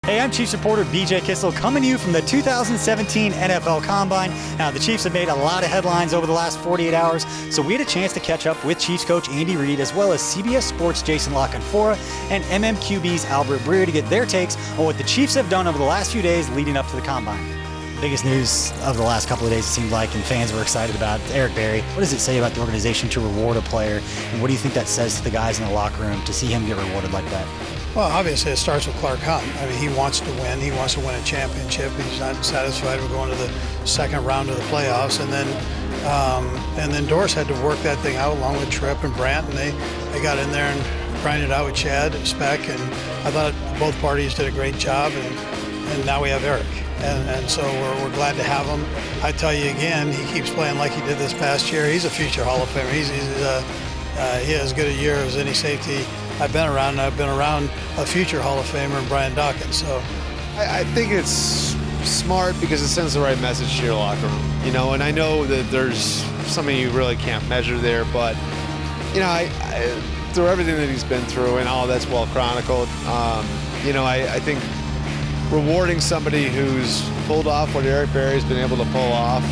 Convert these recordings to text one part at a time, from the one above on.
Hey, I'm Chiefs reporter BJ Kissel coming to you from the 2017 NFL Combine. Now, the Chiefs have made a lot of headlines over the last 48 hours, so we had a chance to catch up with Chiefs coach Andy Reid, as well as CBS Sports' Jason La Canfora and MMQB's Albert Breer to get their takes on what the Chiefs have done over the last few days leading up to the Combine. Biggest news of the last couple of days, it seemed like, and fans were excited about Eric Berry. What does it say about the organization to reward a player, and what do you think that says to the guys in the locker room to see him get rewarded like that? Well, obviously it starts with Clark Hunt. I mean, he wants to win. He wants to win a championship. He's not satisfied with going to the second round of the playoffs. And then Doris had to work that thing out along with Tripp and Brandt, and they got in there and grinded out with Chad, Speck, and I thought both parties did a great job. And now we have Eric, and so we're glad to have him. I tell you again, he keeps playing like he did this past year. He's a future Hall of Famer. He has as good a year as any safety I've been around, and I've been around a future Hall of Famer in Brian Dawkins. So I think it's smart because it sends the right message to your locker room, and I know that there's something you really can't measure there, but I through everything that he's been through and all that's well chronicled, I think rewarding somebody who's pulled off what Eric Berry's been able to pull off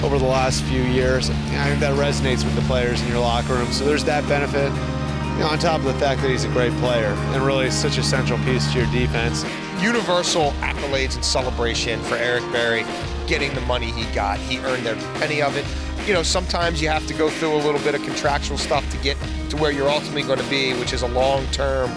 over the last few years, I think that resonates with the players in your locker room. So there's that benefit. On top of the fact that he's a great player and really such a central piece to your defense. Universal accolades and celebration for Eric Berry getting the money he got. He earned every penny of it. Sometimes you have to go through a little bit of contractual stuff to get to where you're ultimately going to be, which is a long-term,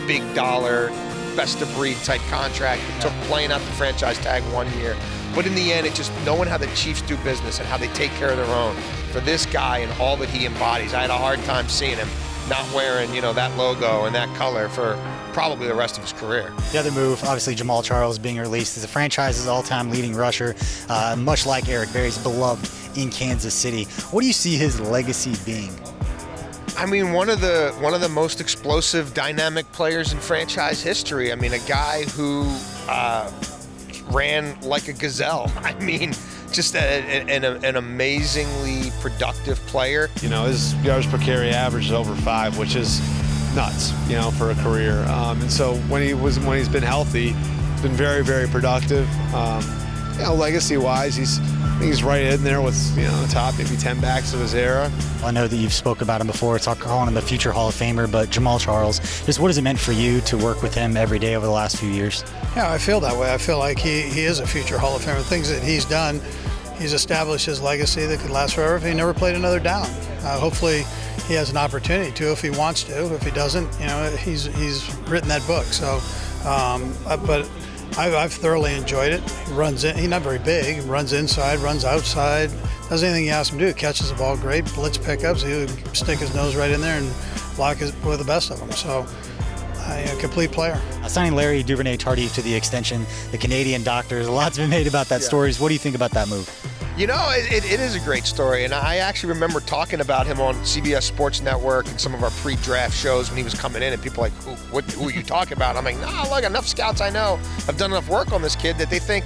big dollar, best-of-breed type contract. It took playing out the franchise tag 1 year. But in the end, it's just knowing how the Chiefs do business and how they take care of their own. For this guy and all that he embodies, I had a hard time seeing him not wearing, that logo and that color for probably the rest of his career. The other move, obviously Jamal Charles being released as the franchise's all-time leading rusher, much like Eric Berry's beloved in Kansas City. What do you see his legacy being? I mean, one of the most explosive, dynamic players in franchise history. I mean, a guy who ran like a gazelle. I mean, just an amazingly productive player. His yards per carry average is over 5, which is nuts, for a career. And so when he's been healthy, he's been very, very productive. Legacy-wise, he's right in there with the top maybe 10 backs of his era. I know that you've spoke about him before. It's calling him the future Hall of Famer, but Jamal Charles, just what has it meant for you to work with him every day over the last few years? Yeah, I feel that way. I feel like he is a future Hall of Famer. Things that he's done, he's established his legacy that could last forever if he never played another down. Hopefully he has an opportunity to if he wants to. If he doesn't, he's written that book. So, but I've thoroughly enjoyed it. He runs in. He's not very big. He runs inside, runs outside, does anything you ask him to do. Catches the ball great, blitz pickups. He would stick his nose right in there and block with the best of them. So, a complete player. Signing Larry Duvernay-Tardif to the extension, the Canadian doctors, a lot's been made about that story. What do you think about that move? It is a great story, and I actually remember talking about him on CBS Sports Network and some of our pre-draft shows when he was coming in, and people were like, who are you talking about? I'm like, look, enough scouts I know have done enough work on this kid that they think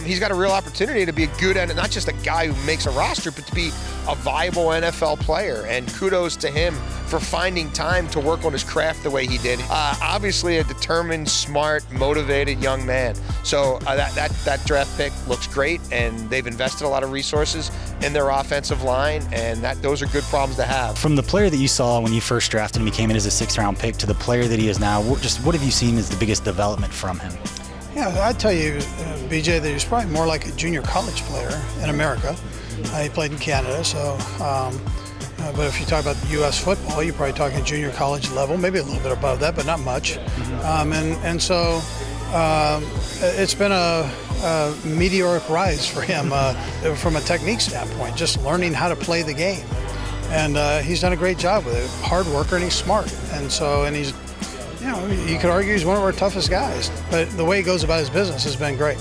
he's got a real opportunity to be a good, and not just a guy who makes a roster, but to be a viable NFL player, and kudos to him for finding time to work on his craft the way he did. Obviously a determined, smart, motivated young man. So that draft pick looks great, and they've invested a lot of resources in their offensive line, and those are good problems to have. From the player that you saw when you first drafted him, he came in as a 6th-round pick, to the player that he is now, what have you seen as the biggest development from him? Yeah, I'd tell you, BJ, that he's probably more like a junior college player in America. He played in Canada, so but if you talk about U.S. football, you're probably talking junior college level, maybe a little bit above that, but not much. And so it's been a meteoric rise for him from a technique standpoint, just learning how to play the game. And he's done a great job with it. Hard worker, and he's smart. And he's, you could argue he's one of our toughest guys. But the way he goes about his business has been great.